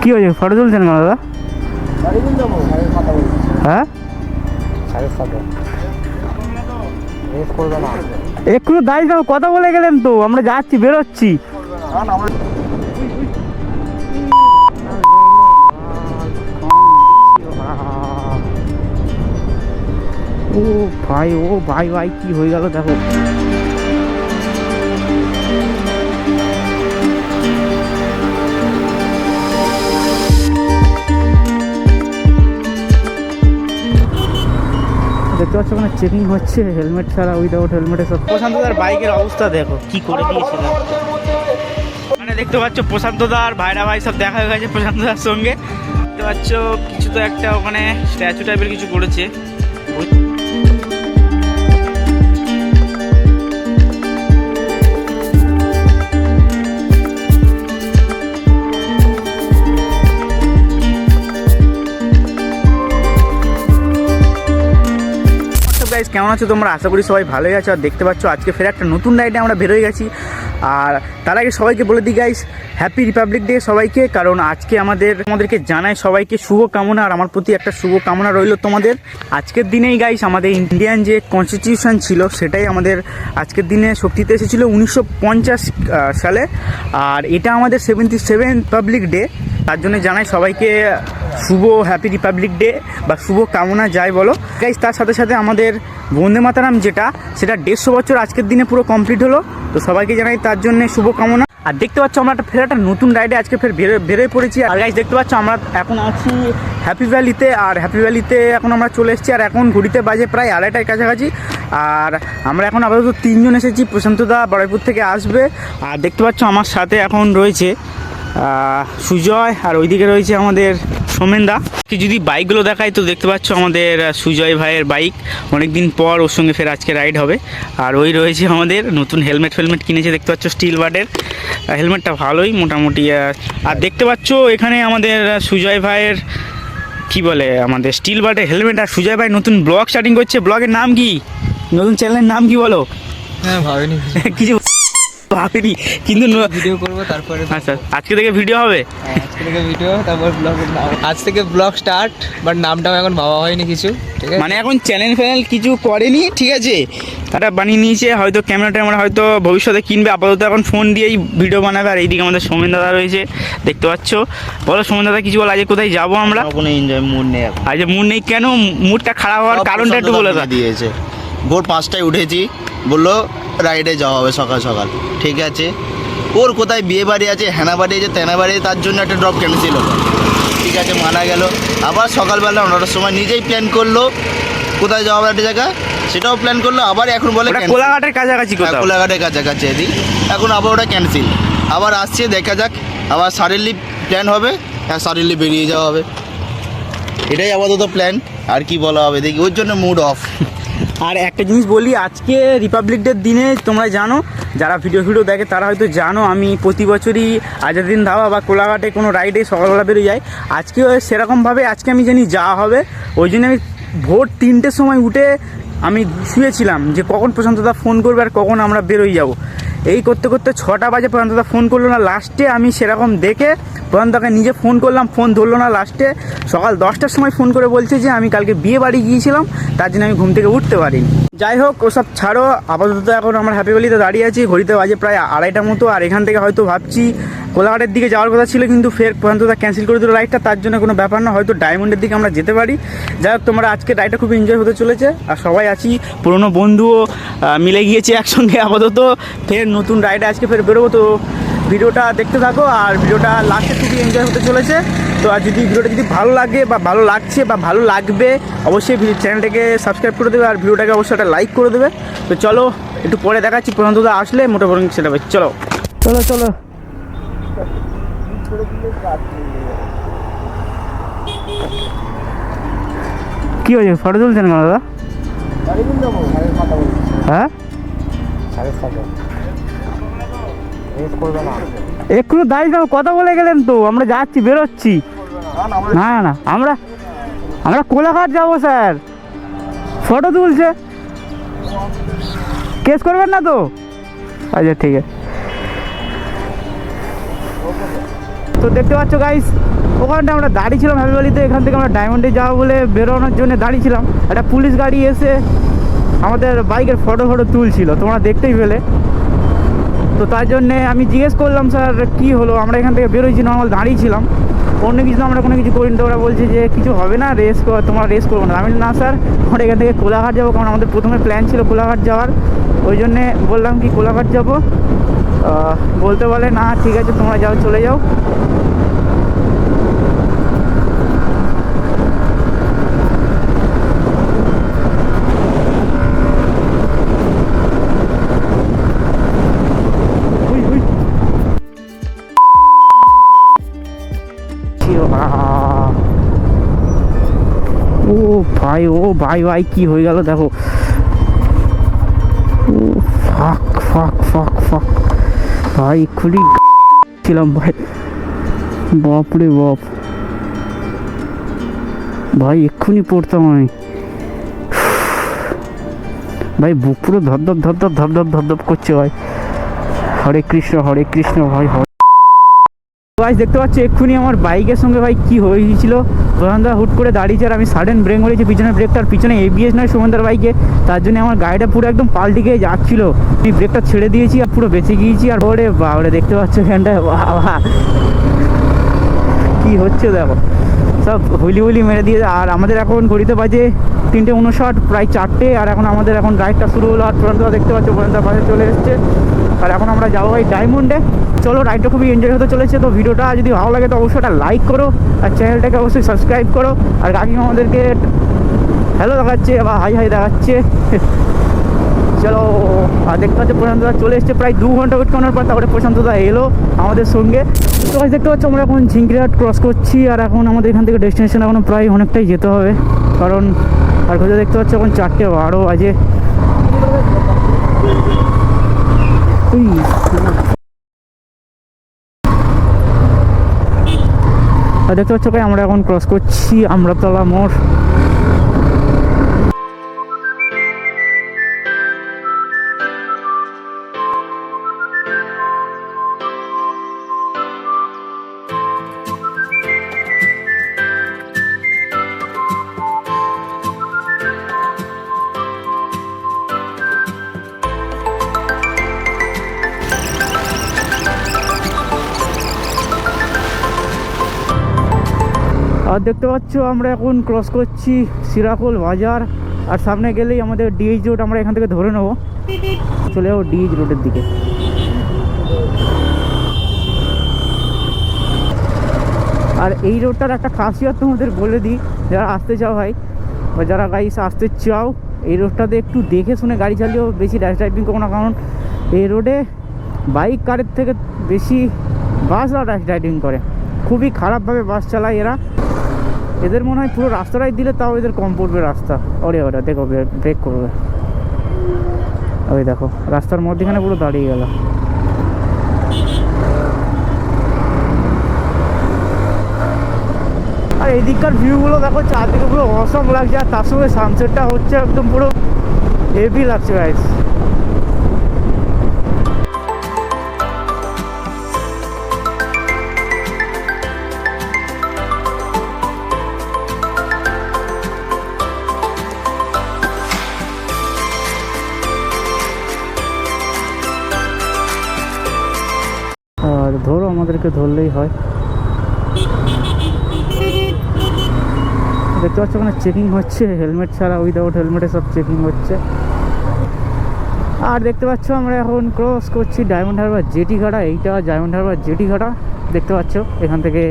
কি হয়েছে, ফটো তুলছেন কেন দাদা? হ্যাঁ, একটু দাঁড়িয়ে কথা বলে গেলেন তো, আমরা যাচ্ছি, বেরোচ্ছি। ও ভাই, ও ভাই ভাই কি হয়ে গেল দেখো। দেখতে পাচ্ছ ওখানে চেকিং হচ্ছে, হেলমেট ছাড়া, উইদাউট হেলমেটে সব। প্রশান্তদার বাইকের অবস্থা দেখো কি করে দিয়েছিলাম। মানে দেখতে পাচ্ছ প্রশান্তদার ভাইরা ভাই সব দেখা হয়ে গেছে প্রশান্তদার সঙ্গে। দেখতে পাচ্ছ কিছু তো একটা ওখানে স্ট্যাচু টাইপের কিছু করেছে। কেমন আছো তোমরা? আশা করি সবাই ভালোই আছো। আর দেখতে পাচ্ছ আজকে ফের একটা নতুন রাইডে আমরা বেরোয় গেছি। আর তার আগে সবাইকে বলে দিই গাইস, হ্যাপি রিপাবলিক ডে সবাইকে। কারণ আজকে আমাদেরকে জানাই সবাইকে শুভ কামনা, আর আমার প্রতি একটা শুভ কামনা রইল তোমাদের। আজকের দিনেই গাইস আমাদের ইন্ডিয়ান যে কনস্টিটিউশন ছিল সেটাই আমাদের আজকের দিনে শক্তিতে এসেছিলো 1950 সালে। আর এটা আমাদের 77 রিপাবলিক ডে। তার জন্য জানাই সবাইকে শুভ হ্যাপি রিপাবলিক ডে বা শুভ কামনা যাই বলো গাইস। তার সাথে সাথে আমাদের বন্দে মাতরম সেটা 150 বছর আজকের দিনে পুরো কমপ্লিট হলো। তো সবাইকে জানাই তার জন্য শুভ কামনা। আর দেখতে পাচ্ছ আমরা একটা নতুন রাইডে আজকে ফের বেরোয় পড়েছি। আর গাইস দেখতে পাচ্ছ আমরা এখন আছি হ্যাপি ভ্যালিতে। আর হ্যাপি ভ্যালিতে এখন আমরা চলে এসেছি। আর এখন ঘড়িতে বাজে প্রায় 2:30টার কাছাকাছি। আর আমরা এখন আপাতত 3 জন এসেছি। প্রশান্তদা বারুইপুর থেকে আসবে। আর দেখতে পাচ্ছ আমার সাথে এখন রয়েছে সুজয়, আর ওইদিকে রয়েছে আমাদের সোমেনদা। যদি বাইকগুলো দেখাই তো দেখতে পাচ্ছ আমাদের সুজয় ভাইয়ের বাইক, অনেকদিন পর ওর সঙ্গে ফের আজকে রাইড হবে। আর ওই রয়েছে আমাদের নতুন হেলমেট কিনেছে, দেখতে পাচ্ছ স্টিল বার্ডের হেলমেটটা ভালোই মোটামুটি। আর দেখতে পাচ্ছ এখানে আমাদের সুজয় ভাইয়ের কি বলে আমাদের স্টিল বার্ডের হেলমেট। আর সুজয় ভাই নতুন ব্লগ স্টার্টিং করছে। ব্লগের নাম কি, নতুন চ্যানেলের নাম কি বলো? হ্যাঁ ভাবিনি কিছু ভাবিনি, কিন্তু ভিডিও করবো তারপরে। আচ্ছা, আজকে থেকে ভিডিও হবে? আজকে থেকে ভিডিও, তারপর ব্লগের নাম। আজ থেকে ব্লগ স্টার্ট, বাট নামটাও এখন ভাবা হয়নি কিছু, ঠিক আছে? মানে এখন চ্যানেল কিছু করেনি, ঠিক আছে, তারা বানিয়ে নিয়েছে। হয়তো ক্যামেরা হয়তো ভবিষ্যতে কিনবে, আপাতত এখন ফোন দিয়েই ভিডিও বানাবে। আর এইদিকে আমাদের সোমেন দাদা রয়েছে, দেখতে পাচ্ছ। বলো সোমেন দাদা কিছু বল, আজকে কোথায় যাবো আমরা? কোনো এনজয় মুড নেই এখন। আজকে মুড নেই কেন? মুডটা খারাপ হওয়ার কারণটা একটু বলে দাও। দিয়েছে ভোর 5টায় উঠেছি, বললো রাইডে যাওয়া হবে সকাল সকাল, ঠিক আছে। ওর কোথায় বিয়ে বাড়ি আছে, হেনা বাড়ি আছে, তেনা বাড়ি, তার জন্য একটা ড্রপ ক্যান্সেল হলো, ঠিক আছে, মানা গেল। আবার সকালবেলা 9টার সময় নিজেই প্ল্যান করলো কোথায় যাওয়া হবে একটা জায়গা, সেটাও প্ল্যান করলো। আবার এখন বলে কোলাঘাটের কাছাকাছি, কোলাঘাটের কাছাকাছি এদিক। এখন আবার ওটা ক্যান্সেল, আবার আসছে, দেখা যাক। আবার সাডেনলি প্ল্যান হবে, হ্যাঁ সাডেনলি বেরিয়ে যাওয়া হবে। এটাই আপাতত প্ল্যান, আর কি বলা হবে দেখি, ওর জন্য মুড অফ। আর একটা জিনিস বলি, আজকে রিপাবলিক ডের দিনে তোমরা জানো, যারা ভিডিও দেখে তারা হয়তো জানো, আমি প্রতি বছরই আজাদিন ধাবা বা কোলাঘাটে কোনো রাইডে সকালবেলা বেরিয়ে যাই। আজকে সেরকমভাবে আজকে আমি জানি যাওয়া হবে। ওই জন্য আমি ভোর 3টের সময় উঠে আমি শুয়েছিলাম যে কখন প্রশান্তদা ফোন করবে আর কখন আমরা বেরোই যাব। এই করতে করতে 6টা বাজে প্রশান্তদা ফোন করলো না। লাস্টে আমি সেরকম দেখে প্রশান্তদাকে নিজে ফোন করলাম, ফোন ধরলো না। লাস্টে সকাল 10টার সময় ফোন করে বলছে যে আমি কালকে বিয়ে বাড়ি গিয়েছিলাম, তার জন্য আমি ঘুম থেকে উঠতে পারিনি। যাই হোক, ওসব ছাড়ো। আপাতত এখন আমরা হ্যাপি ভ্যালিতে দাঁড়িয়ে আছি, ঘড়িতে বাজে প্রায় 2:30টার মতো। আর এখান থেকে হয়তো ভাবছি কোলাঘাটের দিকে যাওয়ার কথা ছিল, কিন্তু ফের প্রশান্তদা ক্যান্সেল করে দিল রাইডটা। তার জন্য কোনো ব্যাপার না, হয়তো ডায়মন্ডের দিকে আমরা যেতে পারি। যাই হোক, তোমরা আজকে রাইডটা খুব এনজয় হতে চলেছে। আর সবাই আছি, পুরোনো বন্ধুও মিলে গিয়েছে একসঙ্গে। আপাতত ফের নতুন রাইডে আজকে ফের বেরোবো। তো ভিডিওটা দেখতে থাকো, আর ভিডিওটা লাস্টে খুবই এনজয় হতে চলেছে। তো আর যদি ভিডিওটা যদি ভালো লাগে বা ভালো লাগছে বা ভালো লাগবে, অবশ্যই চ্যানেলটাকে সাবস্ক্রাইব করে দেবে, আর ভিডিওটাকে অবশ্যই একটা লাইক করে দেবে। তো চলো, একটু পরে দেখাচ্ছি প্রশান্তদা আসলে মোটামুটি সেটা। চলো চলো চলো। কি হয়েছে, ফটো তুলছেন কেন দাদা? হ্যাঁ, একটু দাঁড়িয়ে কথা বলে গেলেন তো, আমরা যাচ্ছি, বেরোচ্ছি। না না, আমরা কোলাঘাট যাবো স্যার। ফটো তুলছে, কেস করবেন না তো? আচ্ছা ঠিক আছে। তো দেখতে পাচ্ছ গাইস, ওখানটা আমরা দাঁড়িয়েছিলাম হ্যাপি ভ্যালিতে। এখান থেকে আমরা ডায়মন্ডে যাবো বলে বেরোনোর জন্য দাঁড়িয়েছিলাম। একটা পুলিশ গাড়ি এসে আমাদের বাইকের ফটো তুলছিল, তোমরা দেখতেই পেলে। তো তার জন্যে আমি জিজ্ঞেস করলাম, স্যার কী হলো, আমরা এখান থেকে বেরোইছি, নর্মাল দাঁড়িয়েছিলাম, অন্য কিছু আমরা কোনো কিছু করিনি। তো ওরা বলছে যে কিছু হবে না, তোমরা রেস করবো না। আমি না স্যার, আমরা এখান থেকে কোলাঘাট যাবো, কারণ আমাদের প্রথমে প্ল্যান ছিল কোলাঘাট যাওয়ার। ওই জন্যে বললাম কি কোলাঘাট যাবো। বলতে বলে না ঠিক আছে তোমরা যাও, চলে যাও। ও ভাই, ও ভাই ভাই কি হয়ে গেল দেখো। ও ফাক ফাক ফাক ফাক ভাই, এক্ষুনি ছিলাম ভাই, বাপরে বাপ ভাই, এক্ষুনি পড়তাম আমি ভাই। বুক পুরো ধপধপ ধপধপ ধপধপ ধপধপ করছে ভাই। হরে কৃষ্ণ ভাই। গাইস দেখতে পাচ্ছ এক্ষুনি আমার বাইকের সঙ্গে ভাই কি হয়েছিল। প্রধানদা হুট করে দাঁড়িয়েছে আর আমি সাডেন ব্রেক মারিয়েছি, পিছনে ব্রেকটার পিছনে ABS নয় সুমনদার বাইকে। তার জন্য আমার গাড়িটা পুরো একদম পাল্টে গিয়ে যাচ্ছিলো। আমি ব্রেকটা ছেড়ে দিয়েছি আর পুরো বেঁচে গিয়েছি। আর ওরে বাবা, দেখতে পাচ্ছ এখানটায় বাবা কি হচ্ছে দেখো, সব হুলি মেরে দিয়ে। আর আমাদের এখন ঘড়িতে বাজে 3:59, প্রায় 4টে। আর এখন আমাদের রাইডটা শুরু হলো। আর প্রধানদা দেখতে পাচ্ছ প্রধানদার পাশে চলে এসছে। আর এখন আমরা যাবো ভাই ডায়মন্ডে। চলো, রাইডটা খুবই এনজয় হতে চলেছে। তো ভিডিওটা যদি ভালো লাগে তো অবশ্যই একটা লাইক করো, আর চ্যানেলটাকে অবশ্যই সাবস্ক্রাইব করো। আর কাকিমা আমাদেরকে হ্যালো দেখাচ্ছে বা হাই দেখাচ্ছে। চলো, আর দেখতে পাচ্ছ প্রশান্তদা চলে এসছে প্রায় 2 ঘন্টা ওয়েট করার পর। তারপরে প্রশান্তদা এলো আমাদের সঙ্গে। তো দেখতে পাচ্ছ আমরা এখন ঝিঙ্গিরহাট ক্রস করছি। আর এখন আমাদের এখান থেকে ডেস্টিনেশন এখনও প্রায় অনেকটাই যেতে হবে, কারণ আর কোথাও দেখতে পাচ্ছ এখন 4:12 বাজে। দেখতে পাচ্ছ ভাই, আমরা এখন ক্রস করছি আমরাতলা মোড়। আর দেখতে পাচ্ছ আমরা এখন ক্রস করছি সিরাকোল বাজার। আর সামনে গেলেই আমাদের DH রোড, আমরা এখান থেকে ধরে নেবো, চলে যাবো DH রোডের দিকে। আর এই রোডটার একটা খাসিয়ত তোমাদের বলে দিই, যারা আসতে চাও ভাই বা যারা গাইস আসতে চাও, এই রোডটাতে একটু দেখে শুনে গাড়ি চালিয়েও, বেশি র্যাশ ড্রাইভিং করো না। কারণ এই রোডে বাইক কারের থেকে বেশি বাসরা র্যাশ ড্রাইভিং করে, খুবই খারাপভাবে বাস চালায় এরা। এদের মনে হয় পুরো রাস্তাটাই দিলে তাও এদের কম পড়বে রাস্তা। ওরে দেখো ব্রেক করবে, ওই দেখো রাস্তার মধ্যেখানে পুরো দাঁড়িয়ে গেল। আর এদিককার ভিউগুলো দেখো, চারদিকে পুরো অসম লাগছে। আর তার সঙ্গে সানসেটটা হচ্ছে একদম পুরো হেভি লাগছে গাইস। আর ধরো আমাদেরকে ধরলেই হয়। দেখতে পাচ্ছ ওখানে চেকিং হচ্ছে, হেলমেট ছাড়া উইদাউট হেলমেটে সব চেকিং হচ্ছে। আর দেখতে পাচ্ছ আমরা এখন ক্রস করছি ডায়মন্ড হারবার জেটি ঘাটা। এইটা ডায়মন্ড হারবার জেটি ঘাটা দেখতে পাচ্ছ। এখান থেকে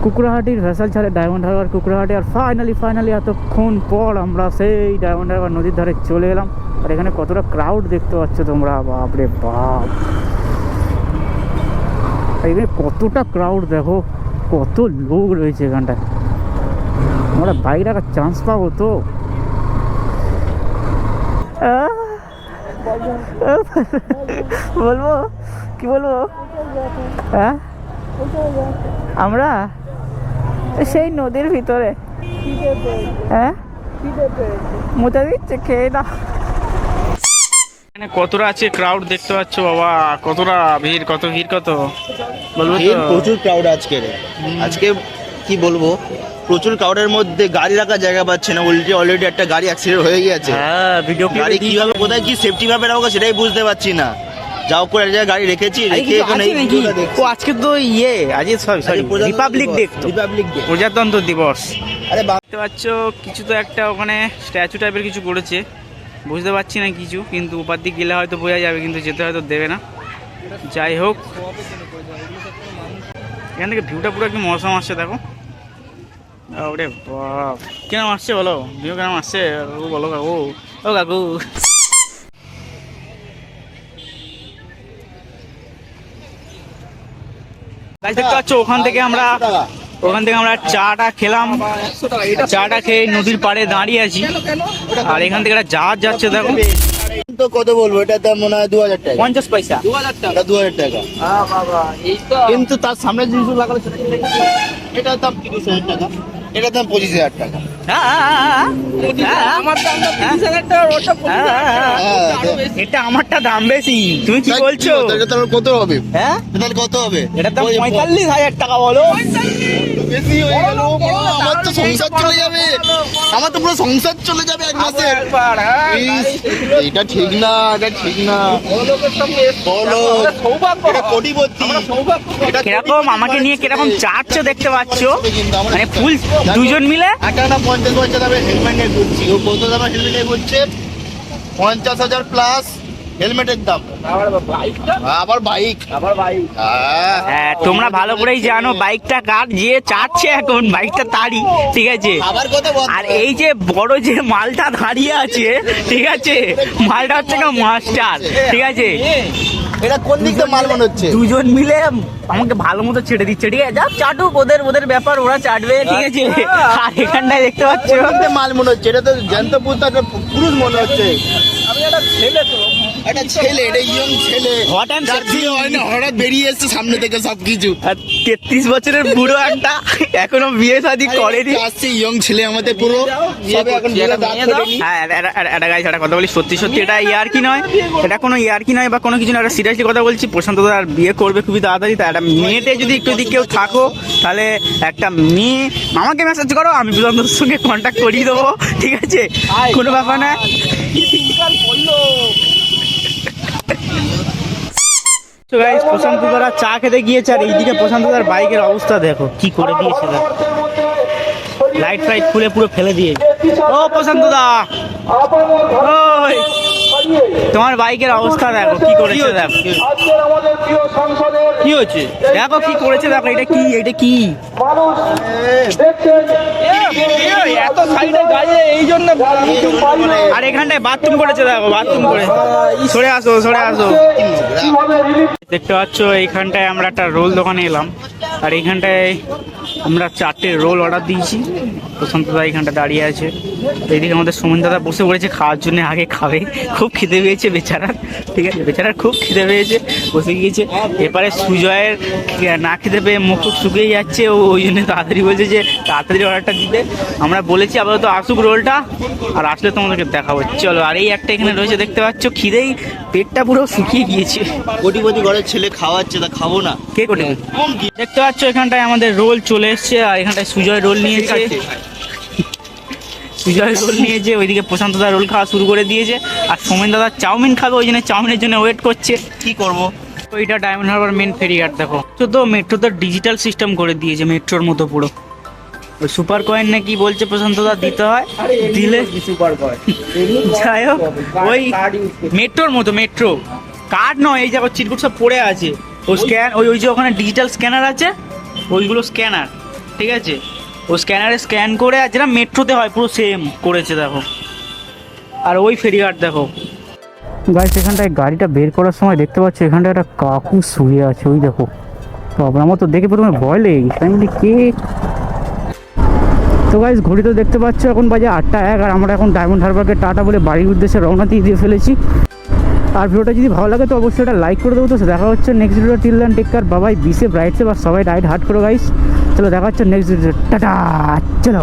কুকুরাহাটির ভেসাল ছাড়ে ডায়মন্ড হারবার কুকুরাহাটি। আর ফাইনালি এতক্ষণ পর আমরা সেই ডায়মন্ড হারবার নদীর ধারে চলে এলাম। আর এখানে কতটা ক্রাউড দেখতে পাচ্ছ তোমরা, বাপরে বাপ, এখানে কতটা ক্রাউড দেখো, কত লোক রয়েছে এখানটায়। আমরা বাইক রাখার চান্স পাবো তো? বলবো কি বলবো? হ্যাঁ, আমরা সেই নদীর ভিতরে। হ্যাঁ, মোচা দিচ্ছে, খেয়ে না। মানে কতটা আছে ক্রাউড দেখতে পাচ্ছ বাবা, কতটা ভিড়, কত ভিড়, কত বলবো তো। প্রচুর ক্রাউড আজকে কি বলবো, প্রচুর ক্রাউডের মধ্যে গাড়ি রাখার জায়গা পাচ্ছে না, অলরেডি একটা গাড়ি অ্যাক্সিডেন্ট হয়ে গেছে। হ্যাঁ ভিডিও গাড়ি কিভাবে কোথায় কি সেফটি ভাবে রাখবো সেটাই বুঝতে পারছি না। যাও করে এক জায়গায় গাড়ি রেখেছি, রেখে এখানে ও আজকে তো আজকে সরি রিপাবলিক ডে, প্রজাতন্ত্র দিবস। আরে দেখতে পাচ্ছ কিছু তো একটা ওখানে স্ট্যাচু টাইপের কিছু করেছে, বুঝতে পারছি না কিছু, কিন্তু উপার দিক গেলে হয়তো বোঝা যাবে, কিন্তু যেতে হয়তো দেবে না। যাই হোক, এখান থেকে ভিউটা পুরো একদম মৌসুম আসছে, দেখো। ওরে বাপ, কেন আসছে বলো, ভিউ কেন আসছে বলো কাকু, ও কাকু। দেখতে পাচ্ছ ওখান থেকে আমরা চাটা খেলাম, চাটা খেয়ে নদীর পাড়ে দাঁড়িয়ে আছি, আর এখান থেকে একটা জাহাজ যাচ্ছে, দেখো। তো কত বলবো, এটার দাম মনে হয় 2000 টাকা, 50 পয়সা, 2000 টাকা। কিন্তু তার সামনে জিনিস লাগালে এটার দাম 30,000 টাকা, এটার দাম 25,000 টাকা। এটা আমারটা দাম বেশি, তুমি কি বলছো? এটা তাহলে কত হবে? হ্যাঁ তাহলে কত হবে? এটা দাম 45,000 টাকা, বলো। বেশি হয়ে গেল, আমার তো সংসার চলে যাবে, আমার তো পুরো সংসার চলে যাবে এক মাসে। এটা ঠিক না, এটা ঠিক না, বলো এটা কোটিপতি। কিরকম আমাকে নিয়ে কিরকম চাটছো দেখতে পাচ্ছ, মানে ফুল দুজন মিলে। একটা 50 পয়সা দামে হেলমেট নিয়ে ঘুরছি, ও কত দামে হেলমেট নিয়ে ঘুরছে? 50,000 প্লাস হেলমেটের দাম। আবার বাইক। হ্যাঁ, তোমরা ভালো করেই জানো বাইকটা কার, যে চাটছে এখন বাইকটা তারই, ঠিক আছে। আবার কত? আর এই যে বড় যে মালটা দাঁড়িয়ে আছে, ঠিক আছে, মালটা হচ্ছে না মাস্টার, ঠিক আছে। এটা কোন দিক থেকে মাল মনে হচ্ছে? দুজন মিলে আমাকে ভালো মতো ছেড়ে দিচ্ছে, ঠিক আছে। যা চাটুক, ওদের ব্যাপার, ওরা চাটবে, ঠিক আছে। আর এখানটায় দেখতে পাচ্ছ মাল মনে হচ্ছে, এটা তো জ্যান্ত পুরুষ মনে হচ্ছে। একটা ছেলে, এটা ইয়ং ছেলে, যার বিয়ে হয় না, হঠাৎ বেরিয়ে এসছে সামনে থেকে সবকিছু। 33 বছরের বুড়ো একটা, এখনো বিয়ে শাদী করেনি, আসছে ইয়ং ছেলে আমাদের পুরো সবে এখন বিয়ে দাঁত করেনি। হ্যাঁ, একটা গাইস, একটা কথা বলি, সত্যি এটা ইয়ার কি নয়, এটা কোনো ইয়ার কি নয় বা কোনো কিছু না, একটা সিরিয়াসলি কথা বলছি। প্রশান্ত দা আর বিয়ে করবে খুবই তাড়াতাড়ি, তাই একটা মেয়েতে যদি একটু দিক কেউ থাকো, তাহলে একটা মেয়ে আমাকে মেসেজ করো, আমি প্রশান্তর সঙ্গে কন্ট্যাক্ট করিয়ে দেবো, ঠিক আছে, কোনো ব্যাপার না। তো গাইস, প্রশান্ত দারা চা খেতে গিয়েছে, আর এইদিকে প্রশান্ত দার বাইকের অবস্থা দেখো কি করে দিয়েছে, লাইট ফাইট খুলে পুরো ফেলে দিয়েছে। ও প্রশান্ত দা, ওই তোমার বাইকের অবস্থা দেখো কি করেছে, দেখো কি হয়েছে, দেখো কি করেছে, দেখো এটা কি, এটা কি এত সাইডে গাড়ি, এই জন্য। আর এখানটায় বাথরুম করেছে, দেখো বাথরুম করে, সরে আসো, সরে আসো। দেখতে পাচ্ছ এইখানটায় আমরা একটা রোল দোকানে এলাম, আর এইখানটায় আমরা 4টে রোল অর্ডার দিয়েছি। প্রশান্ত দা এইখানটা দাঁড়িয়ে আছে, এইদিকে আমাদের সুমন দাদা বসে পড়েছে খাওয়ার জন্য, আগে খাবে, খুব খিদে পেয়েছে বেচারার, ঠিক আছে, বেচারার খুব খিদে পেয়েছে, বসে গিয়েছে। এবারে সুজয়ের না খেতে পেয়ে মুখ শুকিয়ে যাচ্ছে, ও ওই জন্য তাড়াতাড়ি বলছে যে তাড়াতাড়ি অর্ডারটা দিতে। আমরা বলেছি আপাতত আসুক রোলটা, আর আসলে তোমাদেরকে দেখাবো, চলো। আর এই একটা এখানে রয়েছে দেখতে পাচ্ছ, খিদেই পেটটা পুরো শুকিয়ে গিয়েছে। কোটিপতি ঘরের ছেলে খাওয়াচ্ছে, তা খাবো না? কে কোটি? দেখতে পাচ্ছ এখানটায় আমাদের রোল চলে এসছে, আর এখানটায় সুজয় রোল নিয়েছে, সুজয় রোল নিয়েছে, ওইদিকে প্রশান্ত দা রোল খাওয়া শুরু করে দিয়েছে, আর সোমেন দাদা চাউমিন খাবে, ওই জন্য চাউমিনের জন্য ওয়েট করছে। কি করবো? ওইটা ডায়মন্ড হারবার মেন ফেরিঘাট, দেখো তো মেট্রোতে ডিজিটাল সিস্টেম করে দিয়েছে, মেট্রোর মতো পুরো। ওই সুপার কয়েন নাকি বলছে প্রশান্ত দা দিতে হয়, দিলে সুপার কয়েন। যাই হোক, ওই মেট্রোর মতো, মেট্রো কার্ড নয়, এই যে চিরকুট সব পড়ে আছে, ও স্ক্যান, ওই যে ওখানে ডিজিটাল স্ক্যানার আছে, ওইগুলো স্ক্যানার, ঠিক আছে, ও স্ক্যানারে স্ক্যান করে, আর যেটা মেট্রোতে হয় পুরো সেম করেছে, দেখো। আর ওই ফেরিঘাট দেখো গাইস, এখানটায় গাড়িটা বের করার সময় দেখতে পাচ্ছ এখানটায় একটা কাকু শুয়ে আছে, ওই দেখো। তো আমার তো দেখে প্রথমে ভয় লেগে গেছে, আমি বলি কে। তো গাইস, ঘড়িতে দেখতে পাচ্ছ এখন বাজে 8:01, আর আমরা এখন ডায়মন্ড হারবারকে টাটা বলে বাড়ির উদ্দেশ্যে রওনা দিয়ে ফেলেছি। আর ভিডিওটা যদি ভালো লাগে তো অবশ্যই এটা লাইক করে দেবো। তো দেখা হচ্ছে next video, till then take care, Babai, be safe, ride safe, আর সবাই রাইড হার্ট করো গাইস। চলো দেখা হচ্ছে নেক্সট ভিডিও, টাটা, চলো।